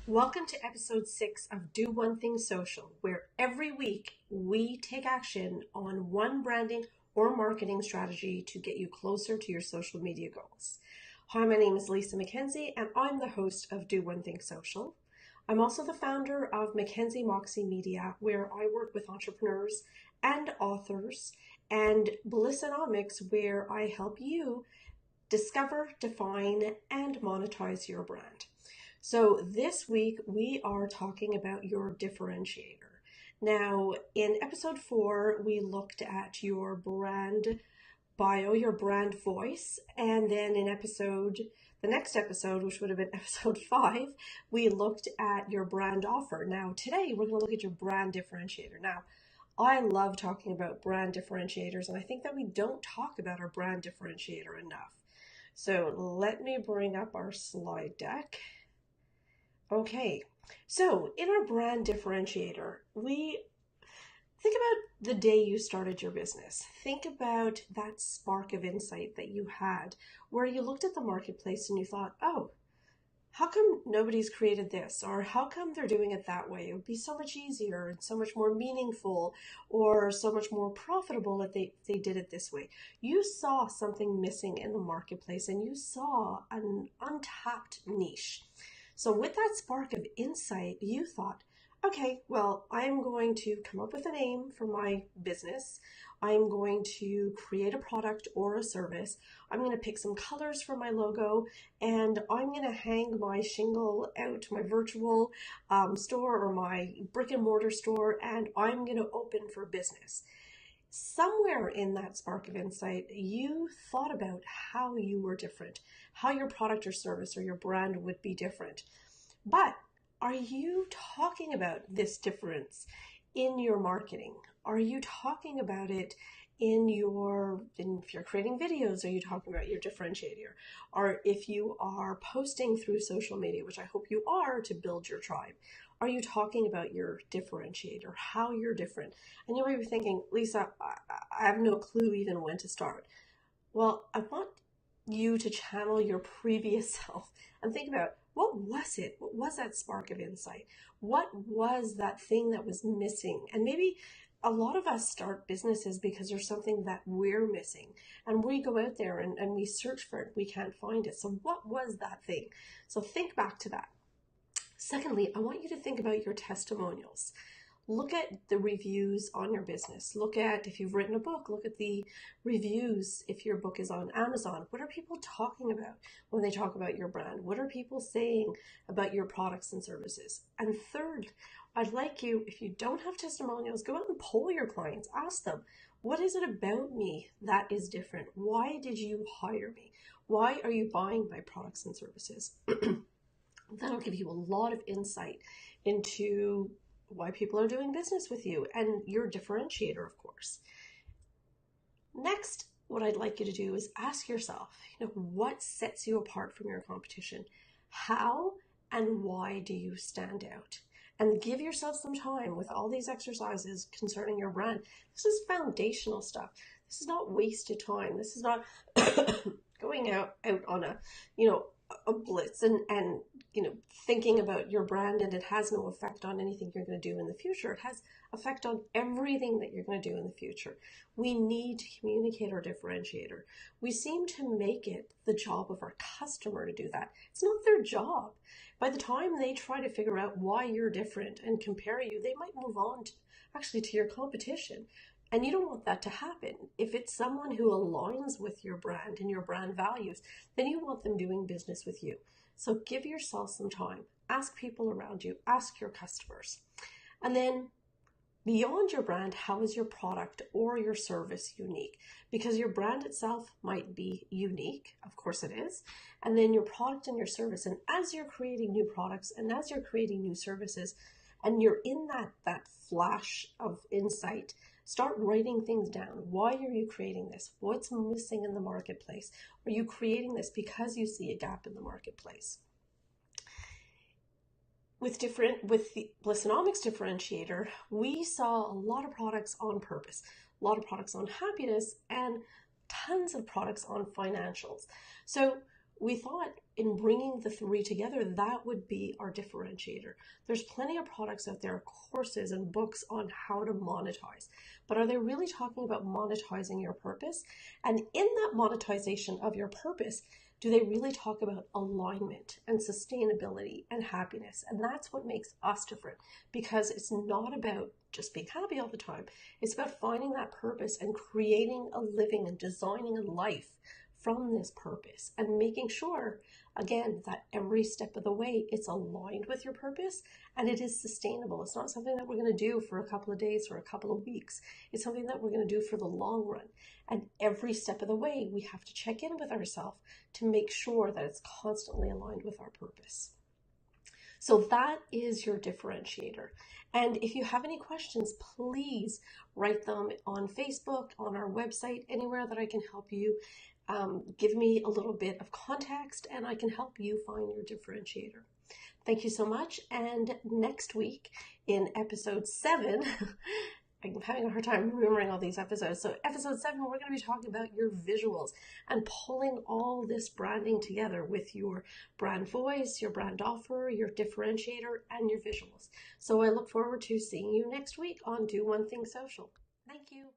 Welcome to episode 6 of Do One Thing Social, where every week we take action on one branding or marketing strategy to get you closer to your social media goals. Hi, my name is Lisa McKenzie, and I'm the host of Do One Thing Social. I'm also the founder of Mackenzie Moxie Media, where I work with entrepreneurs and authors, and Blissonomics, where I help you discover, define, and monetize your brand. So this week we are talking about your differentiator. Now, in episode 4, we looked at your brand bio, your brand voice, and then in the next episode, which would have been episode 5, we looked at your brand offer. Now, today we're going to look at your brand differentiator. Now, I love talking about brand differentiators, and I think that we don't talk about our brand differentiator enough. So let me bring up our slide deck. Okay, so in our brand differentiator, we think about the day you started your business. Think about that spark of insight that you had where you looked at the marketplace and you thought, oh, how come nobody's created this? Or how come they're doing it that way? It would be so much easier and so much more meaningful or so much more profitable if they did it this way. You saw something missing in the marketplace and you saw an untapped niche. So with that spark of insight, you thought, okay, well, I'm going to come up with a name for my business. I'm going to create a product or a service. I'm going to pick some colors for my logo, and I'm going to hang my shingle out to my virtual store or my brick and mortar store, and I'm going to open for business. Somewhere in that spark of insight, you thought about how you were different, how your product or service or your brand would be different. But are you talking about this difference in your marketing? Are you talking about it if you're creating videos, are you talking about your differentiator? Or if you are posting through social media, which I hope you are to build your tribe, are you talking about your differentiator, how you're different? And you might be thinking, Lisa, I have no clue even when to start. Well, I want you to channel your previous self and think about, what was it? What was that spark of insight? What was that thing that was missing? And maybe a lot of us start businesses because there's something that we're missing, and we go out there and we search for it. We can't find it. So what was that thing? So think back to that. Secondly, I want you to think about your testimonials. Look at the reviews on your business. Look at, if you've written a book, look at the reviews if your book is on Amazon. What are people talking about when they talk about your brand? What are people saying about your products and services? And third, I'd like you, if you don't have testimonials, go out and poll your clients. Ask them, what is it about me that is different? Why did you hire me? Why are you buying my products and services? That'll give you a lot of insight into why people are doing business with you and your differentiator, of course. Next, what I'd like you to do is ask yourself, what sets you apart from your competition? How and why do you stand out? And give yourself some time with all these exercises concerning your brand. This is foundational stuff. This is not wasted time. This is not going out on a blitz and thinking about your brand and it has no effect on anything you're going to do in the future. It has effect on everything that you're going to do in the future. We need to communicate our differentiator. We seem to make it the job of our customer to do that. It's not their job. By the time they try to figure out why you're different and compare you, they might move on to your competition. And you don't want that to happen. If it's someone who aligns with your brand and your brand values, then you want them doing business with you. So give yourself some time. Ask people around you. Ask your customers. And then beyond your brand, how is your product or your service unique? Because your brand itself might be unique. Of course it is. And then your product and your service. And as you're creating new products and as you're creating new services, and you're in that flash of insight, start writing things down. Why are you creating this? What's missing in the marketplace? Are you creating this because you see a gap in the marketplace? With the Blissonomics differentiator, we saw a lot of products on purpose, a lot of products on happiness, and tons of products on financials. So we thought in bringing the three together, that would be our differentiator. There's plenty of products out there, courses and books on how to monetize, but are they really talking about monetizing your purpose? And in that monetization of your purpose, do they really talk about alignment and sustainability and happiness? And that's what makes us different, because it's not about just being happy all the time. It's about finding that purpose and creating a living and designing a life from this purpose, and making sure, again, that every step of the way it's aligned with your purpose and it is sustainable. It's not something that we're going to do for a couple of days or a couple of weeks. It's something that we're going to do for the long run. And every step of the way, we have to check in with ourselves to make sure that it's constantly aligned with our purpose. So that is your differentiator. And if you have any questions, please write them on Facebook, on our website, anywhere that I can help you. Give me a little bit of context and I can help you find your differentiator. Thank you so much. And next week in episode 7, I'm having a hard time remembering all these episodes. So episode 7, we're going to be talking about your visuals and pulling all this branding together with your brand voice, your brand offer, your differentiator, and your visuals. So I look forward to seeing you next week on Do One Thing Social. Thank you.